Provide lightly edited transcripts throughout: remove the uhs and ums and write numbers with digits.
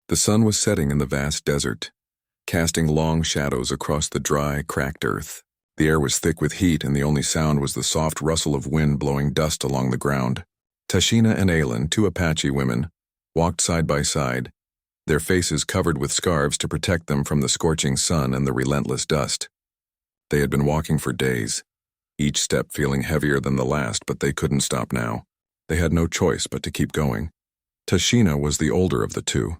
The sun was setting in the vast desert, casting long shadows across the dry, cracked earth. The air was thick with heat, and the only sound was the soft rustle of wind blowing dust along the ground. Tashina and Aylin, two Apache women, walked side by side, their faces covered with scarves to protect them from the scorching sun and the relentless dust. They had been walking for days, each step feeling heavier than the last, but they couldn't stop now. They had no choice but to keep going. Tashina was the older of the two.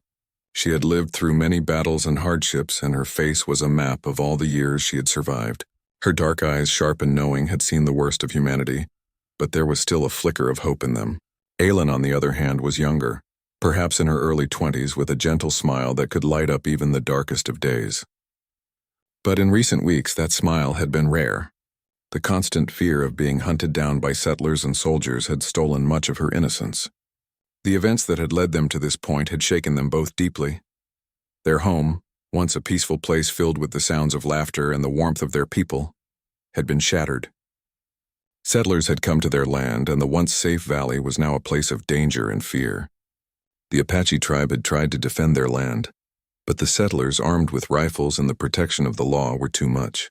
She had lived through many battles and hardships, and her face was a map of all the years she had survived. Her dark eyes, sharp and knowing, had seen the worst of humanity, but there was still a flicker of hope in them. Aylin, on the other hand, was younger, perhaps in her early 20s, with a gentle smile that could light up even the darkest of days. But in recent weeks, that smile had been rare. The constant fear of being hunted down by settlers and soldiers had stolen much of her innocence. The events that had led them to this point had shaken them both deeply. Their home, once a peaceful place filled with the sounds of laughter and the warmth of their people, had been shattered. Settlers had come to their land, and the once safe valley was now a place of danger and fear. The Apache tribe had tried to defend their land, but the settlers, armed with rifles and the protection of the law, were too much.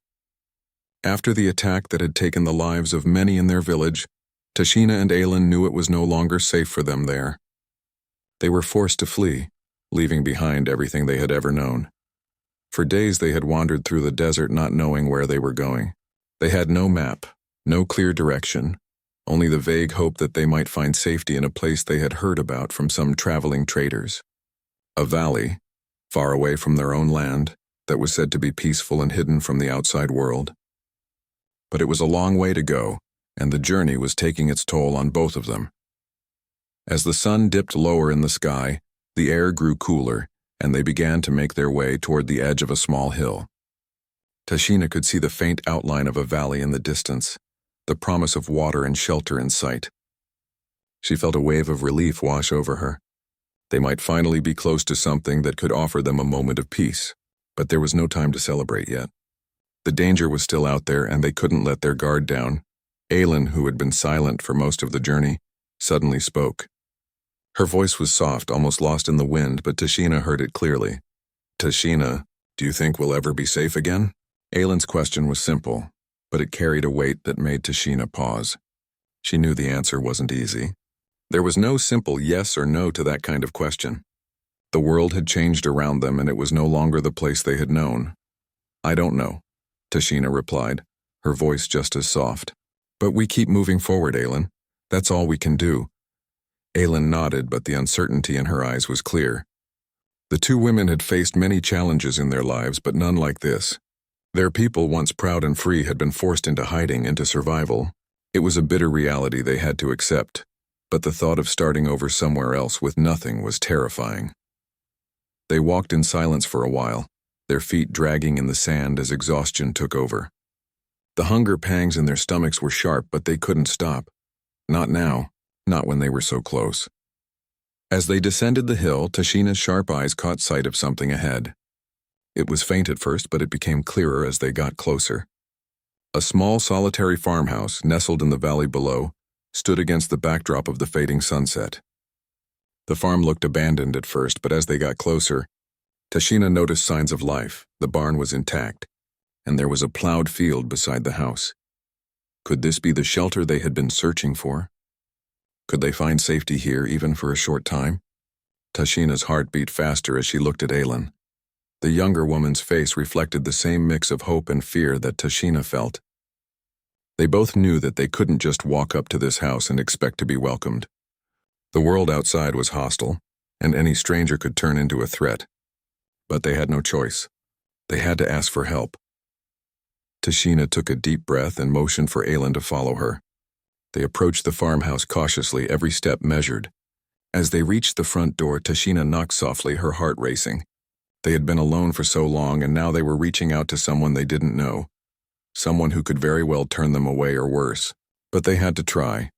After the attack that had taken the lives of many in their village, Tashina and Aylin knew it was no longer safe for them there. They were forced to flee, leaving behind everything they had ever known. For days they had wandered through the desert, not knowing where they were going. They had no map, no clear direction, only the vague hope that they might find safety in a place they had heard about from some traveling traders. A valley, far away from their own land, that was said to be peaceful and hidden from the outside world. But it was a long way to go, and the journey was taking its toll on both of them. As the sun dipped lower in the sky, the air grew cooler, and they began to make their way toward the edge of a small hill. Tashina could see the faint outline of a valley in the distance, the promise of water and shelter in sight. She felt a wave of relief wash over her. They might finally be close to something that could offer them a moment of peace, but there was no time to celebrate yet. The danger was still out there, and they couldn't let their guard down. Aylin, who had been silent for most of the journey, suddenly spoke. Her voice was soft, almost lost in the wind, but Tashina heard it clearly. "Tashina, do you think we'll ever be safe again?" Aylin's question was simple, but it carried a weight that made Tashina pause. She knew the answer wasn't easy. There was no simple yes or no to that kind of question. The world had changed around them, and it was no longer the place they had known. "I don't know," Tashina replied, her voice just as soft. "But we keep moving forward, Aylin. That's all we can do." Aylin nodded, but the uncertainty in her eyes was clear. The two women had faced many challenges in their lives, but none like this. Their people, once proud and free, had been forced into hiding, into survival. It was a bitter reality they had to accept, but the thought of starting over somewhere else with nothing was terrifying. They walked in silence for a while, their feet dragging in the sand as exhaustion took over. The hunger pangs in their stomachs were sharp, but they couldn't stop. Not now, not when they were so close. As they descended the hill, Tashina's sharp eyes caught sight of something ahead. It was faint at first, but it became clearer as they got closer. A small, solitary farmhouse, nestled in the valley below, stood against the backdrop of the fading sunset. The farm looked abandoned at first, but as they got closer, Tashina noticed signs of life. The barn was intact, and there was a plowed field beside the house. Could this be the shelter they had been searching for? Could they find safety here, even for a short time? Tashina's heart beat faster as she looked at Aylin. The younger woman's face reflected the same mix of hope and fear that Tashina felt. They both knew that they couldn't just walk up to this house and expect to be welcomed. The world outside was hostile, and any stranger could turn into a threat. But they had no choice. They had to ask for help. Tashina took a deep breath and motioned for Aylin to follow her. They approached the farmhouse cautiously, every step measured. As they reached the front door, Tashina knocked softly, her heart racing. They had been alone for so long, and now they were reaching out to someone they didn't know. Someone who could very well turn them away or worse. But they had to try.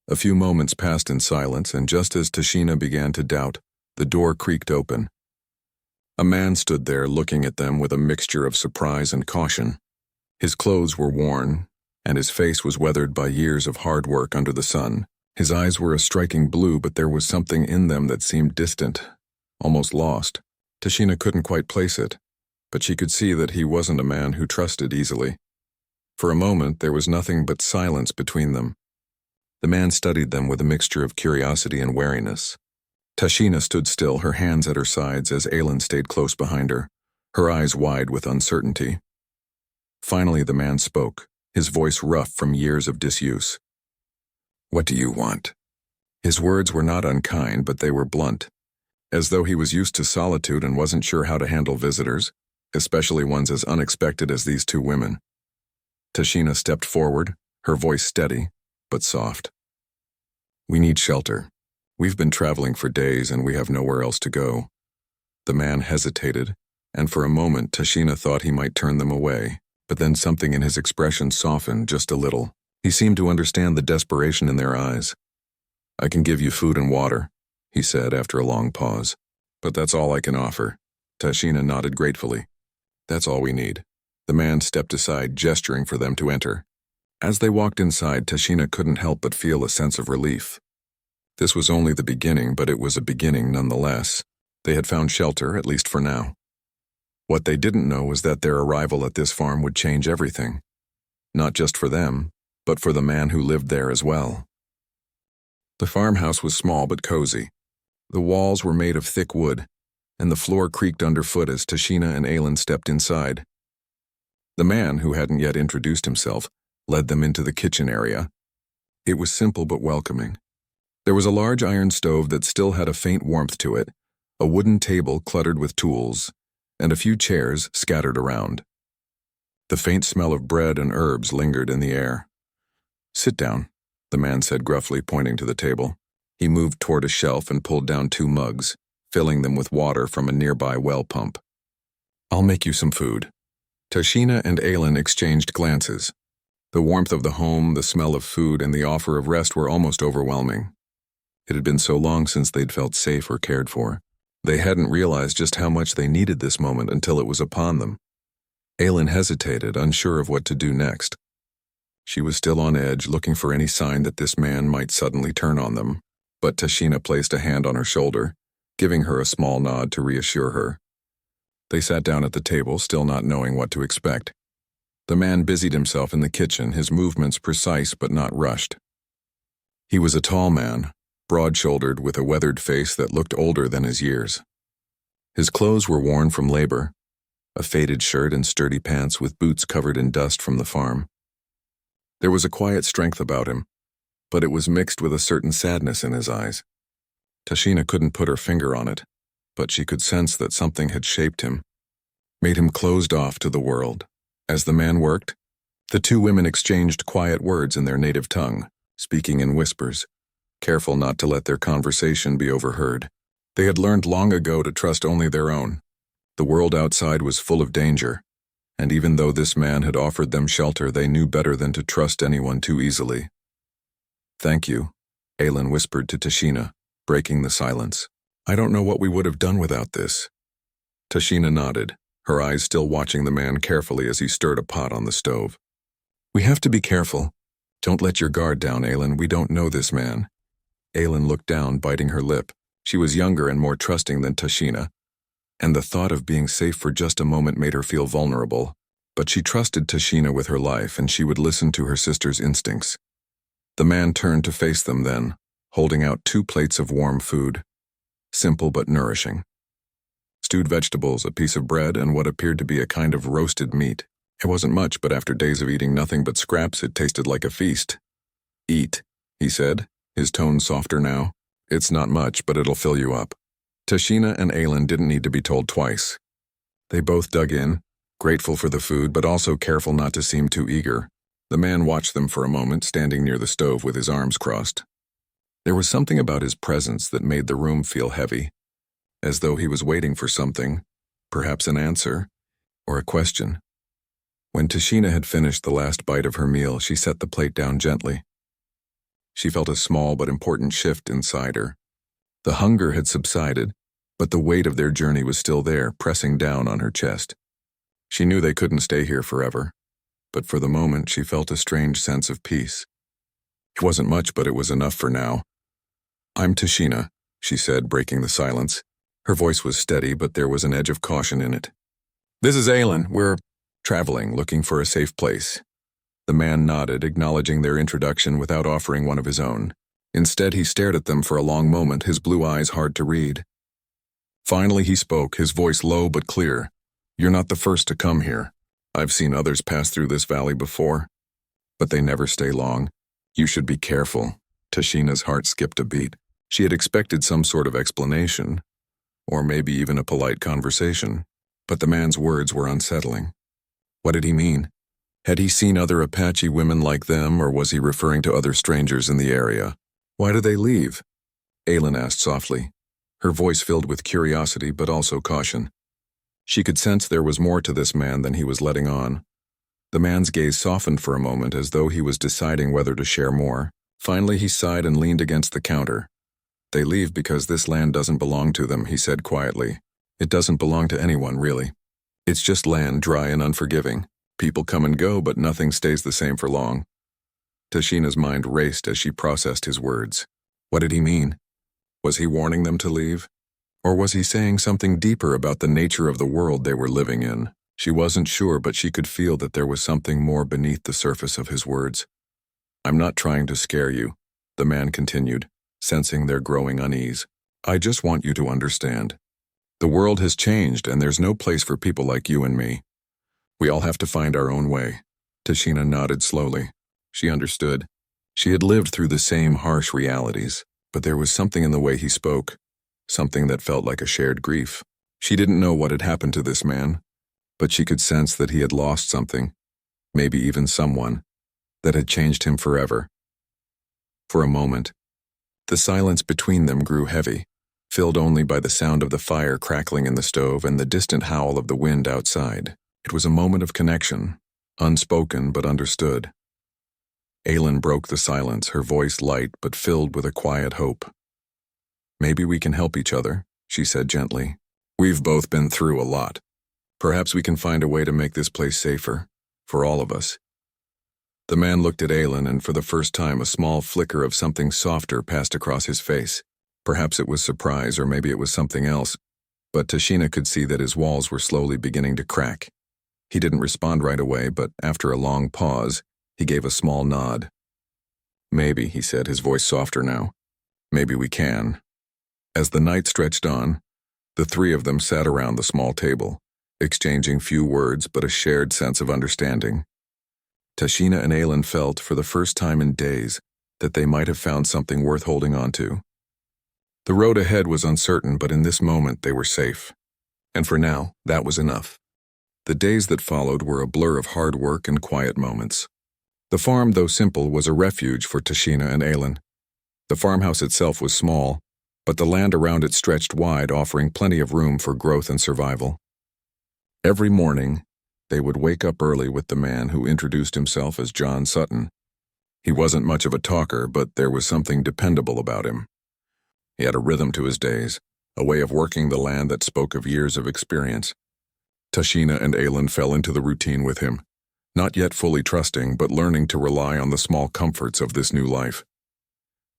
A few moments passed in silence, and just as Tashina began to doubt, the door creaked open. A man stood there looking at them with a mixture of surprise and caution. His clothes were worn, and his face was weathered by years of hard work under the sun. His eyes were a striking blue, but there was something in them that seemed distant, almost lost. Tashina couldn't quite place it, but she could see that he wasn't a man who trusted easily. For a moment, there was nothing but silence between them. The man studied them with a mixture of curiosity and wariness. Tashina stood still, her hands at her sides, as Aelin stayed close behind her, her eyes wide with uncertainty. Finally, the man spoke, his voice rough from years of disuse. "What do you want?" His words were not unkind, but they were blunt, as though he was used to solitude and wasn't sure how to handle visitors, especially ones as unexpected as these two women. Tashina stepped forward, her voice steady, but soft. "We need shelter. We've been traveling for days and we have nowhere else to go." The man hesitated, and for a moment Tashina thought he might turn them away, but then something in his expression softened just a little. He seemed to understand the desperation in their eyes. "I can give you food and water," he said after a long pause. "But that's all I can offer." Tashina nodded gratefully. "That's all we need." The man stepped aside, gesturing for them to enter. As they walked inside, Tashina couldn't help but feel a sense of relief. This was only the beginning, but it was a beginning nonetheless. They had found shelter, at least for now. What they didn't know was that their arrival at this farm would change everything. Not just for them, but for the man who lived there as well. The farmhouse was small but cozy. The walls were made of thick wood, and the floor creaked underfoot as Tashina and Aelin stepped inside. The man, who hadn't yet introduced himself, led them into the kitchen area. It was simple but welcoming. There was a large iron stove that still had a faint warmth to it, a wooden table cluttered with tools, and a few chairs scattered around. The faint smell of bread and herbs lingered in the air. "Sit down," the man said gruffly, pointing to the table. He moved toward a shelf and pulled down 2 mugs, filling them with water from a nearby well pump. "I'll make you some food." Tashina and Aelin exchanged glances. The warmth of the home, the smell of food, and the offer of rest were almost overwhelming. It had been so long since they'd felt safe or cared for. They hadn't realized just how much they needed this moment until it was upon them. Aelin hesitated, unsure of what to do next. She was still on edge, looking for any sign that this man might suddenly turn on them, but Tashina placed a hand on her shoulder, giving her a small nod to reassure her. They sat down at the table, still not knowing what to expect. The man busied himself in the kitchen, his movements precise but not rushed. He was a tall man, broad-shouldered, with a weathered face that looked older than his years. His clothes were worn from labor, a faded shirt and sturdy pants with boots covered in dust from the farm. There was a quiet strength about him, but it was mixed with a certain sadness in his eyes. Tashina couldn't put her finger on it, but she could sense that something had shaped him, made him closed off to the world. As the man worked, the 2 women exchanged quiet words in their native tongue, speaking in whispers, careful not to let their conversation be overheard. They had learned long ago to trust only their own. The world outside was full of danger, and even though this man had offered them shelter, they knew better than to trust anyone too easily. "Thank you," Aelin whispered to Tashina, breaking the silence. "I don't know what we would have done without this." Tashina nodded, her eyes still watching the man carefully as he stirred a pot on the stove. "We have to be careful. Don't let your guard down, Aelin. We don't know this man." Aelin looked down, biting her lip. She was younger and more trusting than Tashina, and the thought of being safe for just a moment made her feel vulnerable. But she trusted Tashina with her life, and she would listen to her sister's instincts. The man turned to face them then, holding out 2 plates of warm food, simple but nourishing. Stewed vegetables, a piece of bread, and what appeared to be a kind of roasted meat. It wasn't much, but after days of eating nothing but scraps, it tasted like a feast. "Eat," he said, his tone softer now. "It's not much, but it'll fill you up." Tashina and Aelin didn't need to be told twice. They both dug in, grateful for the food, but also careful not to seem too eager. The man watched them for a moment, standing near the stove with his arms crossed. There was something about his presence that made the room feel heavy, as though he was waiting for something, perhaps an answer, or a question. When Tashina had finished the last bite of her meal, she set the plate down gently. She felt a small but important shift inside her. The hunger had subsided, but the weight of their journey was still there, pressing down on her chest. She knew they couldn't stay here forever, but for the moment she felt a strange sense of peace. It wasn't much, but it was enough for now. "I'm Tashina," she said, breaking the silence. Her voice was steady, but there was an edge of caution in it. "This is Aylin. We're traveling, looking for a safe place." The man nodded, acknowledging their introduction without offering one of his own. Instead, he stared at them for a long moment, his blue eyes hard to read. Finally, he spoke, his voice low but clear. "You're not the first to come here. I've seen others pass through this valley before, but they never stay long. You should be careful." Tashina's heart skipped a beat. She had expected some sort of explanation, or maybe even a polite conversation, but the man's words were unsettling. What did he mean? Had he seen other Apache women like them, or was he referring to other strangers in the area? "Why did they leave?" Aylin asked softly, her voice filled with curiosity but also caution. She could sense there was more to this man than he was letting on. The man's gaze softened for a moment as though he was deciding whether to share more. Finally, he sighed and leaned against the counter. "They leave because this land doesn't belong to them," he said quietly. "It doesn't belong to anyone, really. It's just land, dry and unforgiving. People come and go, but nothing stays the same for long." Tashina's mind raced as she processed his words. What did he mean? Was he warning them to leave? Or was he saying something deeper about the nature of the world they were living in? She wasn't sure, but she could feel that there was something more beneath the surface of his words. "I'm not trying to scare you," the man continued, sensing their growing unease. "I just want you to understand. The world has changed, and there's no place for people like you and me. We all have to find our own way." Tashina nodded slowly. She understood. She had lived through the same harsh realities, but there was something in the way he spoke, something that felt like a shared grief. She didn't know what had happened to this man, but she could sense that he had lost something, maybe even someone, that had changed him forever. For a moment, the silence between them grew heavy, filled only by the sound of the fire crackling in the stove and the distant howl of the wind outside. It was a moment of connection, unspoken but understood. Aylin broke the silence, her voice light but filled with a quiet hope. "Maybe we can help each other," she said gently. "We've both been through a lot. Perhaps we can find a way to make this place safer, for all of us." The man looked at Aylin, and for the first time a small flicker of something softer passed across his face. Perhaps it was surprise, or maybe it was something else, but Tashina could see that his walls were slowly beginning to crack. He didn't respond right away, but after a long pause, he gave a small nod. "Maybe," he said, his voice softer now. "Maybe we can." As the night stretched on, the three of them sat around the small table, exchanging few words but a shared sense of understanding. Tashina and Aylin felt, for the first time in days, that they might have found something worth holding on to. The road ahead was uncertain, but in this moment they were safe. And for now, that was enough. The days that followed were a blur of hard work and quiet moments. The farm, though simple, was a refuge for Tashina and Aylin. The farmhouse itself was small, but the land around it stretched wide, offering plenty of room for growth and survival. Every morning, they would wake up early with the man who introduced himself as John Sutton. He wasn't much of a talker, but there was something dependable about him. He had a rhythm to his days, a way of working the land that spoke of years of experience. Tashina and Aylin fell into the routine with him, not yet fully trusting, but learning to rely on the small comforts of this new life.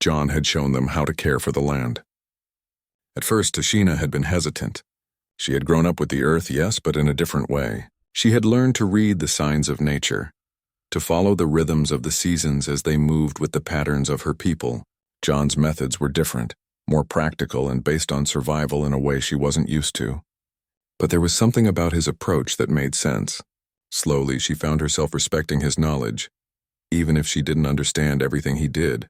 John had shown them how to care for the land. At first, Tashina had been hesitant. She had grown up with the earth, yes, but in a different way. She had learned to read the signs of nature, to follow the rhythms of the seasons as they moved with the patterns of her people. John's methods were different, more practical and based on survival in a way she wasn't used to. But there was something about his approach that made sense. Slowly, she found herself respecting his knowledge, even if she didn't understand everything he did.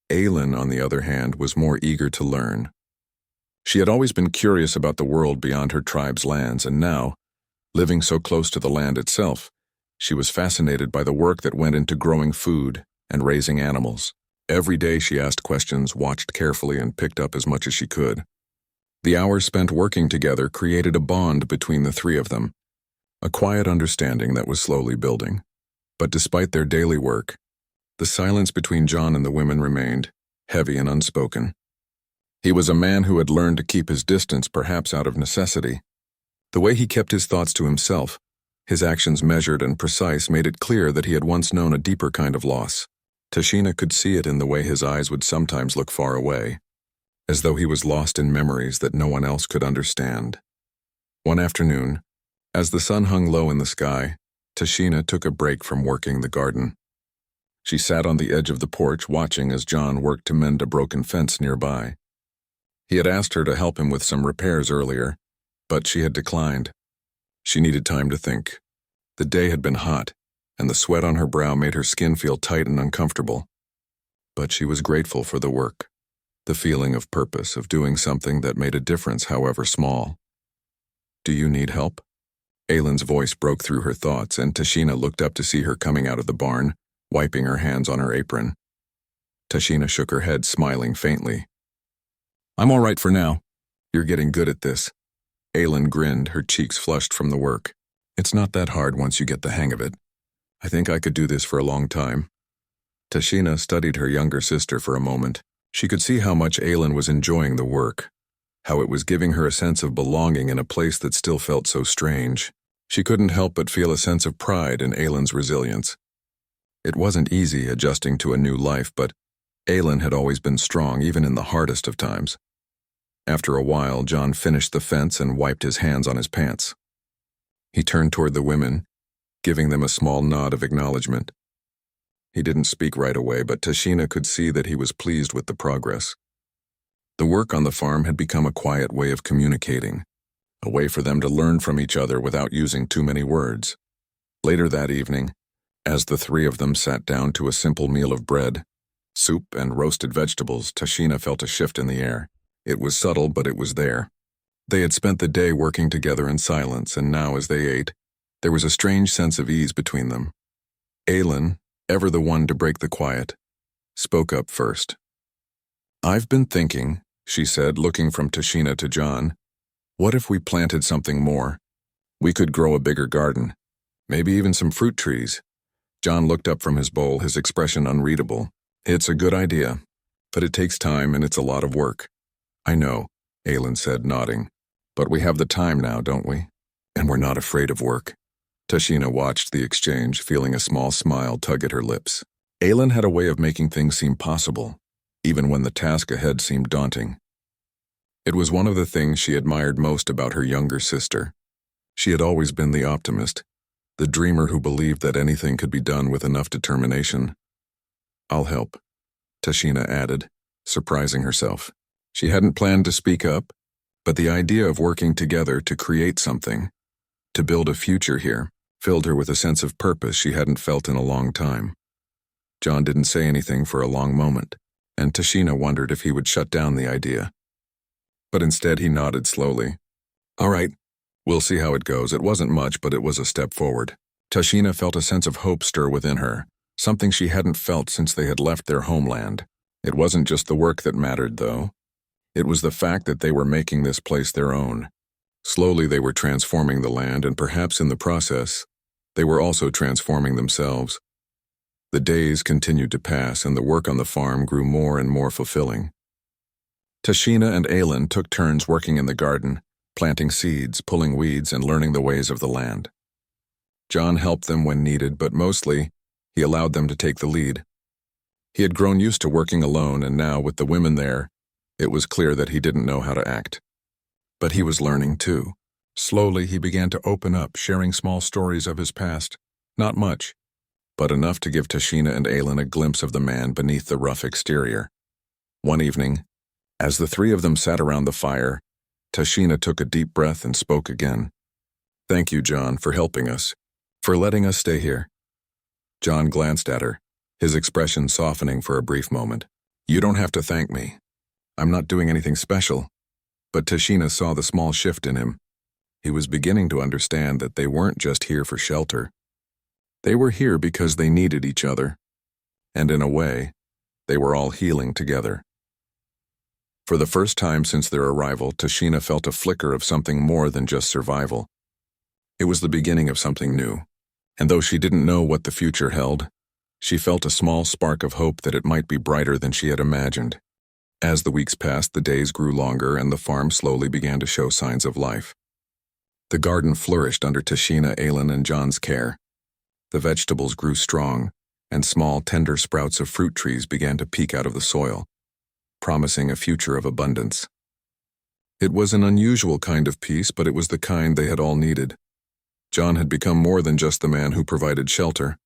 Aylin, on the other hand, was more eager to learn. She had always been curious about the world beyond her tribe's lands, and now, living so close to the land itself, she was fascinated by the work that went into growing food and raising animals. Every day she asked questions, watched carefully, and picked up as much as she could. The hours spent working together created a bond between the three of them, a quiet understanding that was slowly building. But despite their daily work, the silence between John and the women remained, heavy and unspoken. He was a man who had learned to keep his distance, perhaps out of necessity. The way he kept his thoughts to himself, his actions measured and precise, made it clear that he had once known a deeper kind of loss. Tashina could see it in the way his eyes would sometimes look far away, as though he was lost in memories that no one else could understand. One afternoon, as the sun hung low in the sky, Tashina took a break from working the garden. She sat on the edge of the porch watching as John worked to mend a broken fence nearby. He had asked her to help him with some repairs earlier, but she had declined. She needed time to think. The day had been hot, and the sweat on her brow made her skin feel tight and uncomfortable. But she was grateful for the work, the feeling of purpose, of doing something that made a difference, however small. "Do you need help?" Aylin's voice broke through her thoughts, and Tashina looked up to see her coming out of the barn, wiping her hands on her apron. Tashina shook her head, smiling faintly. "I'm all right for now. You're getting good at this." Aylin grinned, her cheeks flushed from the work. "It's not that hard once you get the hang of it. I think I could do this for a long time." Tashina studied her younger sister for a moment. She could see how much Aylin was enjoying the work, how it was giving her a sense of belonging in a place that still felt so strange. She couldn't help but feel a sense of pride in Aylin's resilience. It wasn't easy adjusting to a new life, but Aylin had always been strong, even in the hardest of times. After a while, John finished the fence and wiped his hands on his pants. He turned toward the women, giving them a small nod of acknowledgement. He didn't speak right away, but Tashina could see that he was pleased with the progress. The work on the farm had become a quiet way of communicating, a way for them to learn from each other without using too many words. Later that evening, as the three of them sat down to a simple meal of bread, soup, and roasted vegetables, Tashina felt a shift in the air. It was subtle, but it was there. They had spent the day working together in silence, and now as they ate, there was a strange sense of ease between them. Aylin, ever the one to break the quiet, spoke up first. "I've been thinking," she said, looking from Tashina to John, "what if we planted something more? We could grow a bigger garden, maybe even some fruit trees." John looked up from his bowl, his expression unreadable. "It's a good idea, but it takes time and it's a lot of work." "I know," Aylin said, nodding. "But we have the time now, don't we? And we're not afraid of work." Tashina watched the exchange, feeling a small smile tug at her lips. Aylin had a way of making things seem possible, even when the task ahead seemed daunting. It was one of the things she admired most about her younger sister. She had always been the optimist, the dreamer who believed that anything could be done with enough determination. "I'll help," Tashina added, surprising herself. She hadn't planned to speak up, but the idea of working together to create something, to build a future here, filled her with a sense of purpose she hadn't felt in a long time. John didn't say anything for a long moment, and Tashina wondered if he would shut down the idea. But instead he nodded slowly. "All right, we'll see how it goes." It wasn't much, but it was a step forward. Tashina felt a sense of hope stir within her, something she hadn't felt since they had left their homeland. It wasn't just the work that mattered, though. It was the fact that they were making this place their own. Slowly they were transforming the land, and perhaps in the process, they were also transforming themselves. The days continued to pass, and the work on the farm grew more and more fulfilling. Tashina and Aylin took turns working in the garden, planting seeds, pulling weeds, and learning the ways of the land. John helped them when needed, but mostly, he allowed them to take the lead. He had grown used to working alone, and now, with the women there, it was clear that he didn't know how to act. But he was learning too. Slowly, he began to open up, sharing small stories of his past. Not much, but enough to give Tashina and Aylin a glimpse of the man beneath the rough exterior. One evening, as the three of them sat around the fire, Tashina took a deep breath and spoke again. "Thank you, John, for helping us, for letting us stay here." John glanced at her, his expression softening for a brief moment. "You don't have to thank me. I'm not doing anything special." But Tashina saw the small shift in him. He was beginning to understand that they weren't just here for shelter. They were here because they needed each other. And in a way, they were all healing together. For the first time since their arrival, Tashina felt a flicker of something more than just survival. It was the beginning of something new. And though she didn't know what the future held, she felt a small spark of hope that it might be brighter than she had imagined. As the weeks passed, the days grew longer, and the farm slowly began to show signs of life. The garden flourished under Tashina, Aylin, and John's care. The vegetables grew strong, and small, tender sprouts of fruit trees began to peek out of the soil. promising a future of abundance. It was an unusual kind of peace, but it was the kind they had all needed. John had become more than just the man who provided shelter.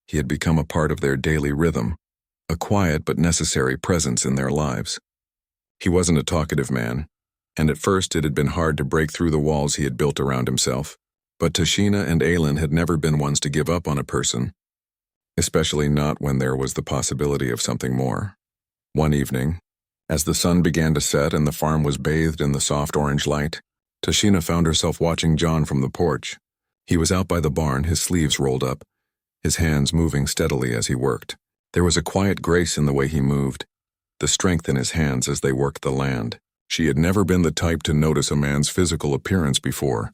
He had become a part of their daily rhythm, a quiet but necessary presence in their lives. He wasn't a talkative man, and at first it had been hard to break through the walls he had built around himself, but Tashina and Aylin had never been ones to give up on a person, especially not when there was the possibility of something more. One evening, as the sun began to set and the farm was bathed in the soft orange light, Tashina found herself watching John from the porch. He was out by the barn, his sleeves rolled up, his hands moving steadily as he worked. There was a quiet grace in the way he moved, the strength in his hands as they worked the land. She had never been the type to notice a man's physical appearance before,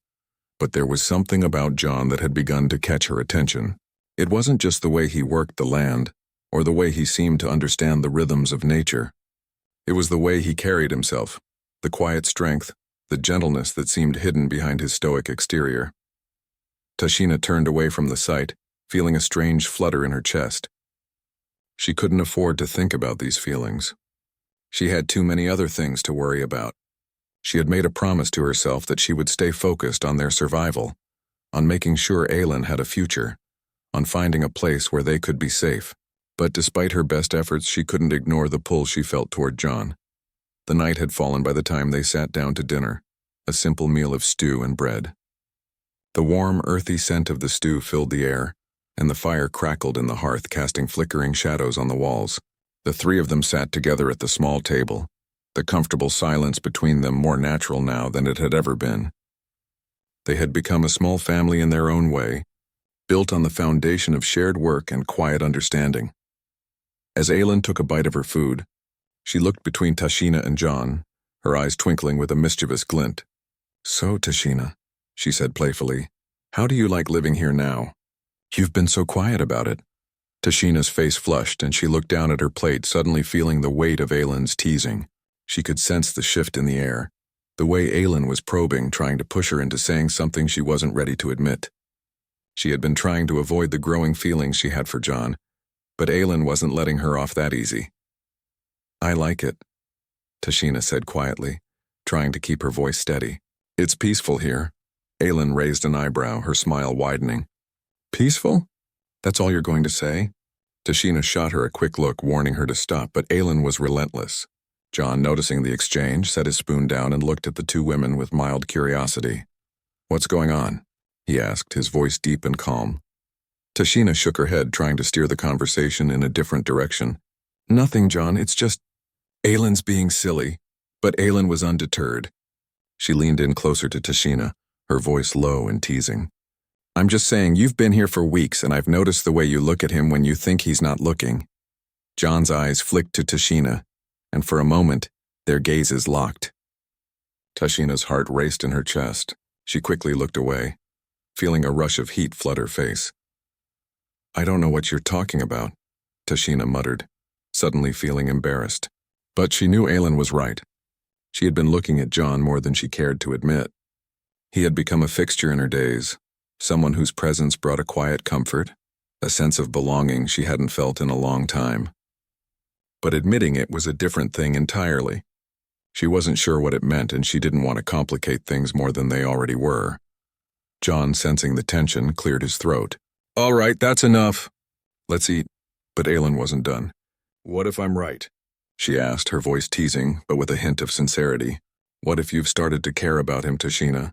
but there was something about John that had begun to catch her attention. It wasn't just the way he worked the land, or the way he seemed to understand the rhythms of nature. It was the way he carried himself, the quiet strength, the gentleness that seemed hidden behind his stoic exterior. Tashina turned away from the sight, feeling a strange flutter in her chest. She couldn't afford to think about these feelings. She had too many other things to worry about. She had made a promise to herself that she would stay focused on their survival, on making sure Aylin had a future, on finding a place where they could be safe. But despite her best efforts, she couldn't ignore the pull she felt toward John. The night had fallen by the time they sat down to dinner, a simple meal of stew and bread. The warm, earthy scent of the stew filled the air, and the fire crackled in the hearth, casting flickering shadows on the walls. The three of them sat together at the small table, the comfortable silence between them more natural now than it had ever been. They had become a small family in their own way, built on the foundation of shared work and quiet understanding. As Aylin took a bite of her food, she looked between Tashina and John, her eyes twinkling with a mischievous glint. "So, Tashina," she said playfully, "how do you like living here now? You've been so quiet about it." Tashina's face flushed and she looked down at her plate, suddenly feeling the weight of Aylin's teasing. She could sense the shift in the air, the way Aylin was probing, trying to push her into saying something she wasn't ready to admit. She had been trying to avoid the growing feelings she had for John, but Aylin wasn't letting her off that easy. "I like it," Tashina said quietly, trying to keep her voice steady. "It's peaceful here." Aylin raised an eyebrow, her smile widening. "Peaceful? That's all you're going to say?" Tashina shot her a quick look, warning her to stop, but Aylin was relentless. John, noticing the exchange, set his spoon down and looked at the two women with mild curiosity. "What's going on?" he asked, his voice deep and calm. Tashina shook her head, trying to steer the conversation in a different direction. "Nothing, John, it's just Aylin's being silly." But Aylin was undeterred. She leaned in closer to Tashina, her voice low and teasing. "I'm just saying, you've been here for weeks, and I've noticed the way you look at him when you think he's not looking." John's eyes flicked to Tashina, and for a moment, their gazes locked. Tashina's heart raced in her chest. She quickly looked away, feeling a rush of heat flood her face. "I don't know what you're talking about," Tashina muttered, suddenly feeling embarrassed. But she knew Aylin was right. She had been looking at John more than she cared to admit. He had become a fixture in her days, someone whose presence brought a quiet comfort, a sense of belonging she hadn't felt in a long time. But admitting it was a different thing entirely. She wasn't sure what it meant, and she didn't want to complicate things more than they already were. John, sensing the tension, cleared his throat. "All right, that's enough. Let's eat." But Aylin wasn't done. "What if I'm right?" she asked, her voice teasing, but with a hint of sincerity. "What if you've started to care about him, Tashina?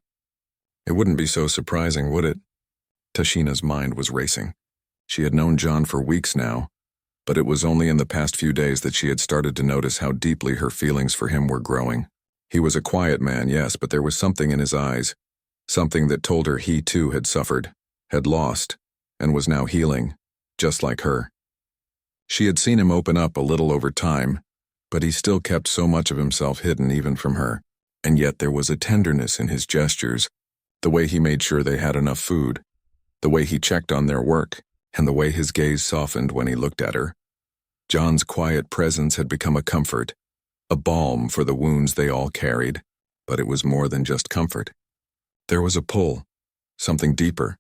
It wouldn't be so surprising, would it?" Tashina's mind was racing. She had known John for weeks now, but it was only in the past few days that she had started to notice how deeply her feelings for him were growing. He was a quiet man, yes, but there was something in his eyes, something that told her he too had suffered, had lost, and was now healing, just like her. She had seen him open up a little over time, but he still kept so much of himself hidden even from her, and yet there was a tenderness in his gestures, the way he made sure they had enough food, the way he checked on their work, and the way his gaze softened when he looked at her. John's quiet presence had become a comfort, a balm for the wounds they all carried, but it was more than just comfort. There was a pull, something deeper,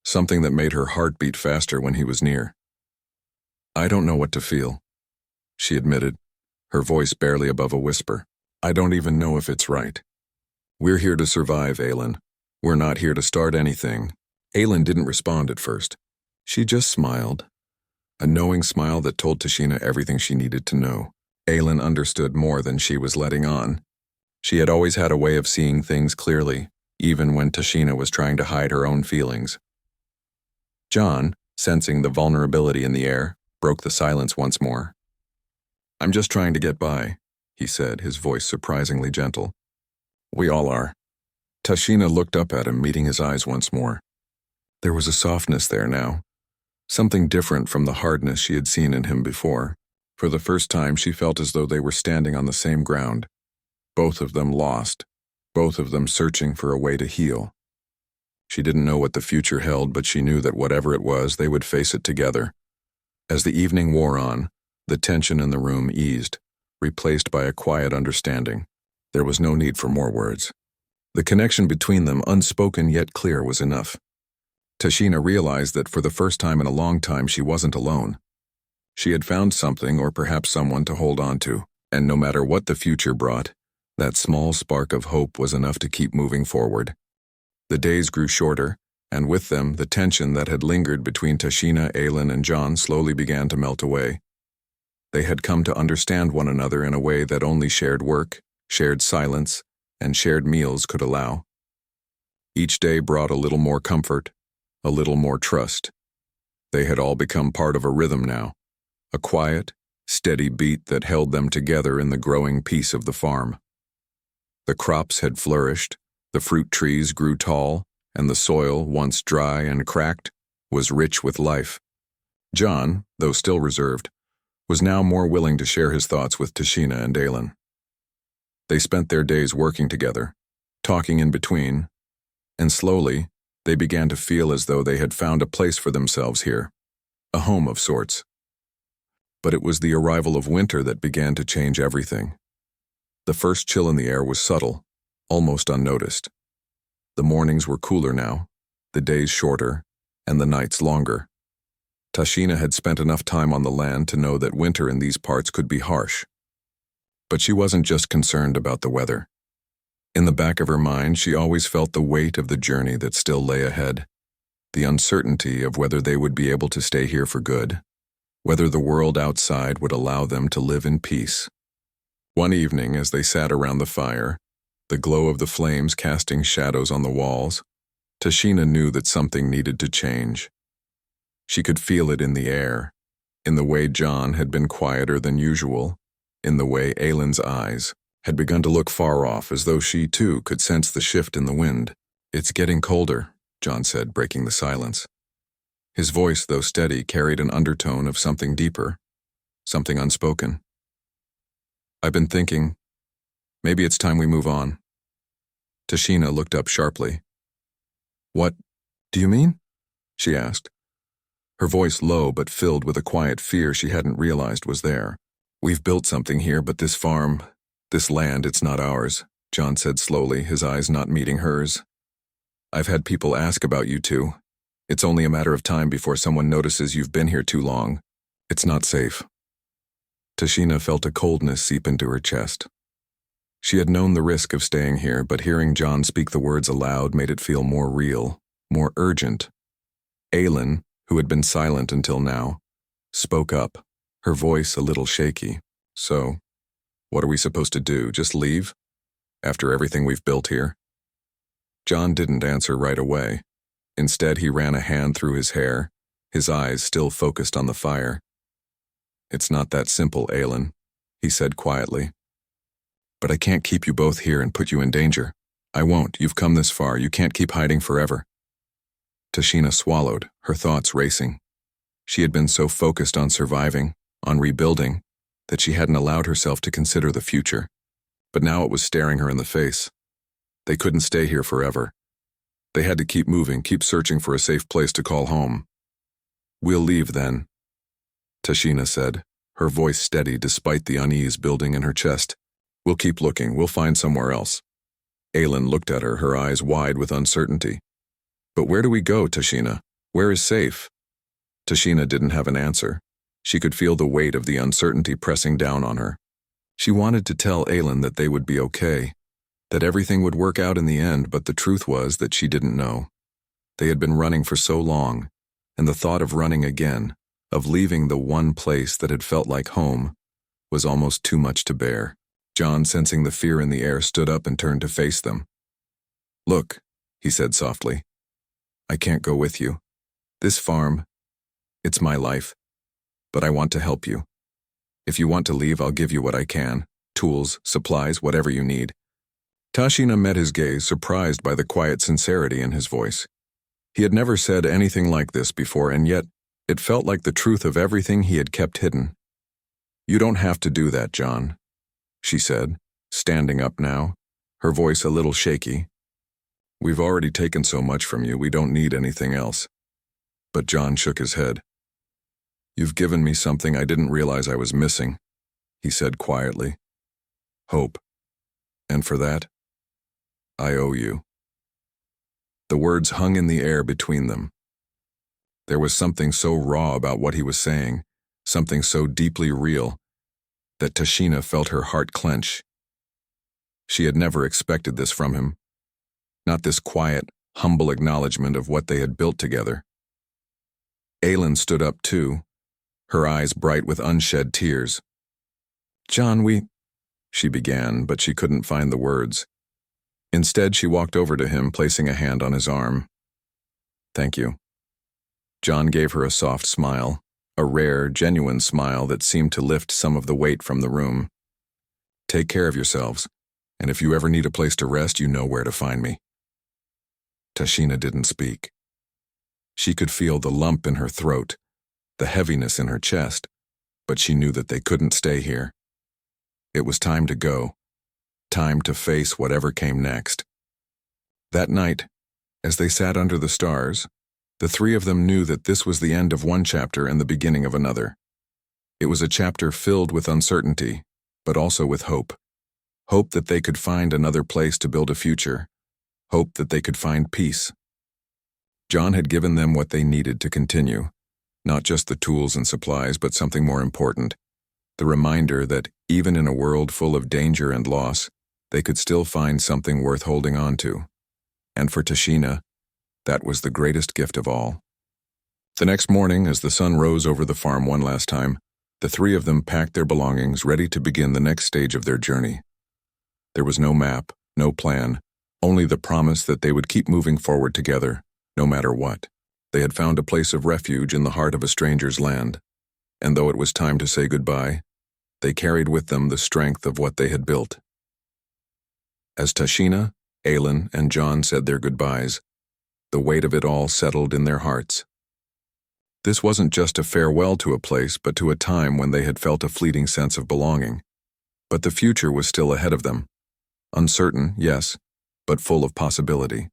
something that made her heart beat faster when he was near. "I don't know what to feel," she admitted, her voice barely above a whisper. I don't even know if it's right. We're here to survive, Aylin. We're not here to start anything. Aylin didn't respond at first. She just smiled. A knowing smile that told Tashina everything she needed to know. Aylin understood more than she was letting on. She had always had a way of seeing things clearly, even when Tashina was trying to hide her own feelings. John, sensing the vulnerability in the air, broke the silence once more. I'm just trying to get by, he said, his voice surprisingly gentle. We all are. Tashina looked up at him, meeting his eyes once more. There was a softness there now, something different from the hardness she had seen in him before. For the first time, she felt as though they were standing on the same ground, both of them lost, both of them searching for a way to heal. She didn't know what the future held, but she knew that whatever it was, they would face it together. As the evening wore on, the tension in the room eased, replaced by a quiet understanding. There was no need for more words. The connection between them, unspoken yet clear, was enough. Tashina realized that for the first time in a long time she wasn't alone. She had found something, or perhaps someone, to hold on to, and no matter what the future brought, that small spark of hope was enough to keep moving forward. The days grew shorter, and with them the tension that had lingered between Tashina, Aylin, and John slowly began to melt away. They had come to understand one another in a way that only shared work, shared silence, and shared meals could allow. Each day brought a little more comfort, a little more trust. They had all become part of a rhythm now, a quiet, steady beat that held them together in the growing peace of the farm. The crops had flourished, the fruit trees grew tall, and the soil, once dry and cracked, was rich with life. John, though still reserved, was now more willing to share his thoughts with Tashina and Aylin. They spent their days working together, talking in between, and slowly, they began to feel as though they had found a place for themselves here, a home of sorts. But it was the arrival of winter that began to change everything. The first chill in the air was subtle, almost unnoticed. The mornings were cooler now, the days shorter, and the nights longer. Tashina had spent enough time on the land to know that winter in these parts could be harsh. But she wasn't just concerned about the weather. In the back of her mind, she always felt the weight of the journey that still lay ahead, the uncertainty of whether they would be able to stay here for good, whether the world outside would allow them to live in peace. One evening, as they sat around the fire, the glow of the flames casting shadows on the walls, Tashina knew that something needed to change. She could feel it in the air, in the way John had been quieter than usual, in the way Aylin's eyes had begun to look far off, as though she too could sense the shift in the wind. It's getting colder, John said, breaking the silence. His voice, though steady, carried an undertone of something deeper, something unspoken. I've been thinking, maybe it's time we move on. Tashina looked up sharply. What do you mean? She asked, her voice low but filled with a quiet fear she hadn't realized was there. We've built something here, but this farm, this land, it's not ours, John said slowly, his eyes not meeting hers. I've had people ask about you two. It's only a matter of time before someone notices you've been here too long. It's not safe. Tashina felt a coldness seep into her chest. She had known the risk of staying here, but hearing John speak the words aloud made it feel more real, more urgent. Aylin, who had been silent until now, spoke up, her voice a little shaky. So, what are we supposed to do, just leave? After everything we've built here? John didn't answer right away. Instead, he ran a hand through his hair, his eyes still focused on the fire. It's not that simple, Aylin, he said quietly. But I can't keep you both here and put you in danger. I won't. You've come this far. You can't keep hiding forever. Tashina swallowed, her thoughts racing. She had been so focused on surviving, on rebuilding, that she hadn't allowed herself to consider the future. But now it was staring her in the face. They couldn't stay here forever. They had to keep moving, keep searching for a safe place to call home. We'll leave then, Tashina said, her voice steady despite the unease building in her chest. We'll keep looking. We'll find somewhere else. Aylin looked at her, her eyes wide with uncertainty. But where do we go, Tashina? Where is safe? Tashina didn't have an answer. She could feel the weight of the uncertainty pressing down on her. She wanted to tell Aylin that they would be okay, that everything would work out in the end, but the truth was that she didn't know. They had been running for so long, and the thought of running again, of leaving the one place that had felt like home, was almost too much to bear. John, sensing the fear in the air, stood up and turned to face them. "Look," he said softly, "I can't go with you. This farm, it's my life, but I want to help you. If you want to leave, I'll give you what I can, tools, supplies, whatever you need." Tashina met his gaze, surprised by the quiet sincerity in his voice. He had never said anything like this before, and yet it felt like the truth of everything he had kept hidden. "You don't have to do that, John," she said, standing up now, her voice a little shaky. "We've already taken so much from you, we don't need anything else." But John shook his head. "You've given me something I didn't realize I was missing," he said quietly. "Hope. And for that, I owe you." The words hung in the air between them. There was something so raw about what he was saying, something so deeply real, that Tashina felt her heart clench. She had never expected this from him. Not this quiet, humble acknowledgement of what they had built together. Aylin stood up too, her eyes bright with unshed tears. "John, she began, but she couldn't find the words. Instead, she walked over to him, placing a hand on his arm. "Thank you." John gave her a soft smile, a rare, genuine smile that seemed to lift some of the weight from the room. "Take care of yourselves, and if you ever need a place to rest, you know where to find me." Tashina didn't speak. She could feel the lump in her throat, the heaviness in her chest, but she knew that they couldn't stay here. It was time to go, time to face whatever came next. That night, as they sat under the stars, the three of them knew that this was the end of one chapter and the beginning of another. It was a chapter filled with uncertainty, but also with hope. Hope that they could find another place to build a future. Hope that they could find peace. John had given them what they needed to continue, not just the tools and supplies, but something more important, the reminder that even in a world full of danger and loss, they could still find something worth holding on to. And for Tashina, that was the greatest gift of all. The next morning, as the sun rose over the farm one last time, the three of them packed their belongings, ready to begin the next stage of their journey. There was no map, no plan, only the promise that they would keep moving forward together, no matter what. They had found a place of refuge in the heart of a stranger's land, and though it was time to say goodbye, they carried with them the strength of what they had built. As Tashina, Aylin, and John said their goodbyes, the weight of it all settled in their hearts. This wasn't just a farewell to a place, but to a time when they had felt a fleeting sense of belonging. But the future was still ahead of them. Uncertain, yes, but full of possibility.